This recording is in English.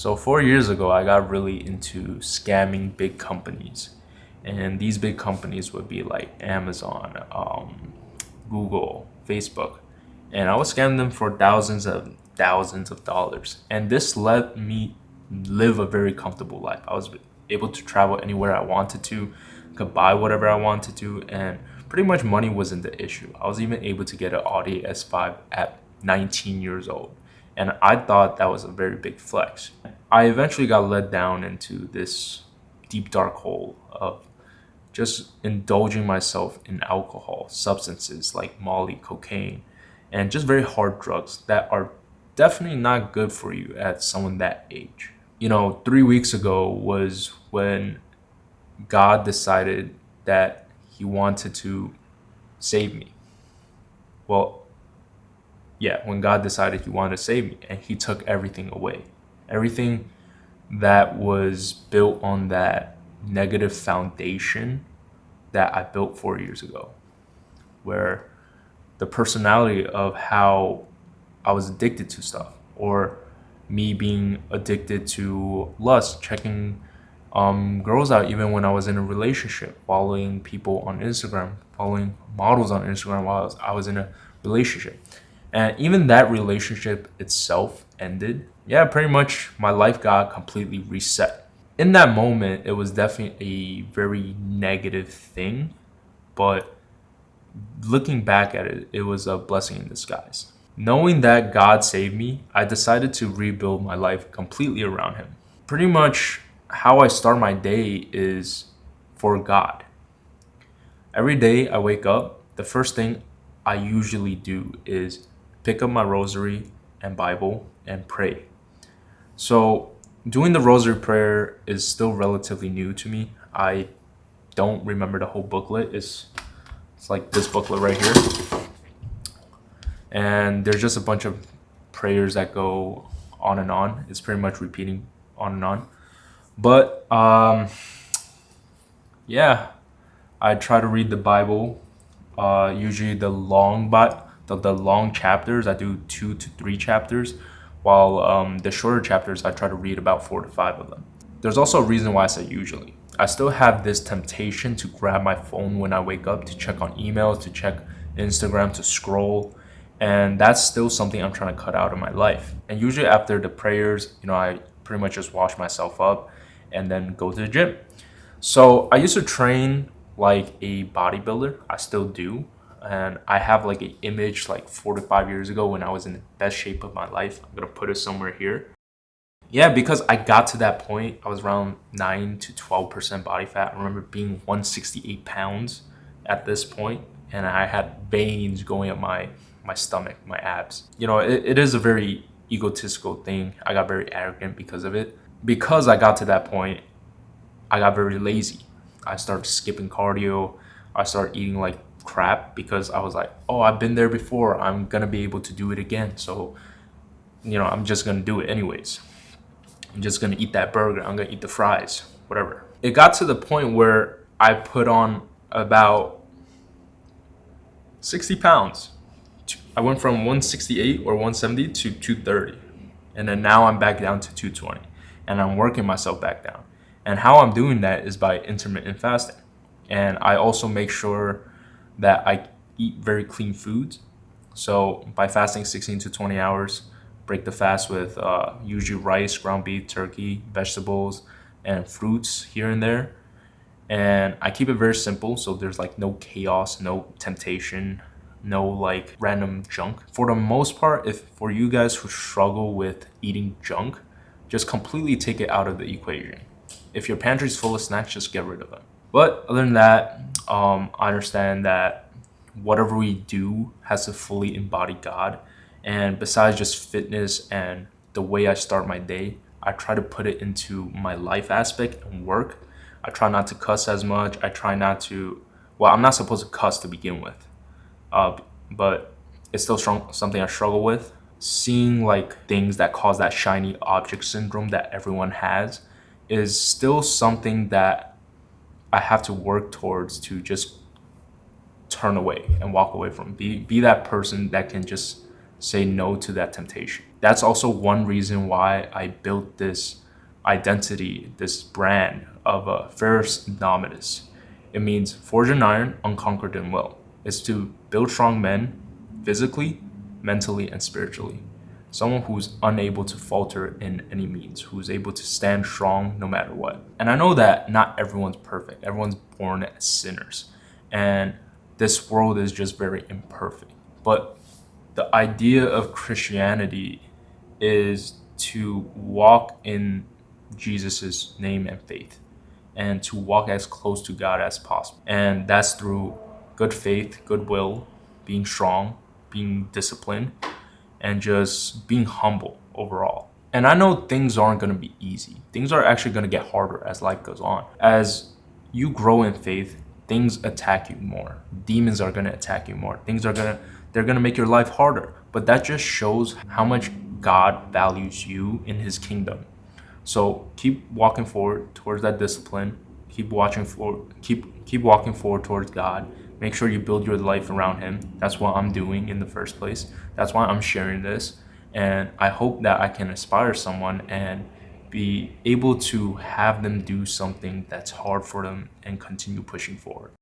So 4 years ago, I got really into scamming big companies, and these big companies would be like Amazon, Google, Facebook, and I was scamming them for thousands of dollars. And this let me live a very comfortable life. I was able to travel anywhere I wanted to, could buy whatever I wanted to, and pretty much money wasn't the issue. I was even able to get an Audi S5 at 19 years old. And I thought that was a very big flex. I eventually got led down into this deep, dark hole of just indulging myself in alcohol, substances like Molly, cocaine, and just very hard drugs that are definitely not good for you at someone that age. 3 weeks ago was when God decided that He wanted to save me. Well, yeah, when God decided He wanted to save me, and He took everything away. Everything that was built on that negative foundation that I built 4 years ago, where the personality of how I was addicted to stuff, or me being addicted to lust, checking girls out even when I was in a relationship, following people on Instagram, following models on Instagram while I was in a relationship. And even that relationship itself ended. Yeah, pretty much my life got completely reset. In that moment, it was definitely a very negative thing, but looking back at it, it was a blessing in disguise. Knowing that God saved me, I decided to rebuild my life completely around Him. Pretty much how I start my day is for God. Every day I wake up, the first thing I usually do is pick up my rosary and Bible and pray. So, doing the rosary prayer is still relatively new to me. I don't remember the whole booklet. It's like this booklet right here. And there's just a bunch of prayers that go on and on. It's pretty much repeating on and on. But yeah, I try to read the Bible. Usually the long chapters. I do 2 to 3 chapters, while the shorter chapters I try to read about 4 to 5 of them. There's also a reason why I say usually. I still have this temptation to grab my phone when I wake up to check on emails, to check Instagram, to scroll. And that's still something I'm trying to cut out of my life. And usually after the prayers, I pretty much just wash myself up and then go to the gym. So I used to train like a bodybuilder. I still do. And I have like an image like 4 to 5 years ago when I was in the best shape of my life. I'm going to put it somewhere here. Yeah, because I got to that point, I was around 9 to 12% body fat. I remember being 168 pounds at this point, and I had veins going up my stomach, my abs. It is a very egotistical thing. I got very arrogant because of it. Because I got to that point, I got very lazy. I started skipping cardio. I started eating like crap because I was like, oh, I've been there before. I'm going to be able to do it again. So, I'm just going to do it anyways. I'm just going to eat that burger. I'm going to eat the fries, whatever. It got to the point where I put on about 60 pounds. I went from 168 or 170 to 230. And then now I'm back down to 220. And I'm working myself back down. And how I'm doing that is by intermittent fasting. And I also make sure that I eat very clean foods. So by fasting 16 to 20 hours, break the fast with usually rice, ground beef, turkey, vegetables, and fruits here and there. And I keep it very simple, so there's like no chaos, no temptation, no like random junk. For the most part, if for you guys who struggle with eating junk, just completely take it out of the equation. If your pantry's full of snacks, just get rid of them. But other than that, I understand that whatever we do has to fully embody God. And besides just fitness and the way I start my day, I try to put it into my life aspect and work. I try not to cuss as much. I try not to, I'm not supposed to cuss to begin with. But it's still something I struggle with. Seeing like things that cause that shiny object syndrome that everyone has is still something that I have to work towards to just turn away and walk away from. Be that person that can just say no to that temptation. that's also one reason why I built this identity, this brand of Ferreus Indomitus. It means forged in iron, unconquered in will. It's to build strong men physically, mentally, and spiritually. Someone who's unable to falter in any means, who's able to stand strong no matter what. And I know that not everyone's perfect. Everyone's born as sinners. And this world is just very imperfect. But the idea of Christianity is to walk in Jesus's name and faith and to walk as close to God as possible. And that's through good faith, goodwill, being strong, being disciplined, and just being humble overall. And I know things aren't going to be easy. Things are actually going to get harder as life goes on. As you grow in faith, things attack you more. Demons are going to attack you more. They're going to make your life harder. But that just shows how much God values you in his kingdom. So keep walking forward towards that discipline. Keep walking forward towards God. Make sure you build your life around him. That's what I'm doing in the first place. That's why I'm sharing this. And I hope that I can inspire someone and be able to have them do something that's hard for them and continue pushing forward.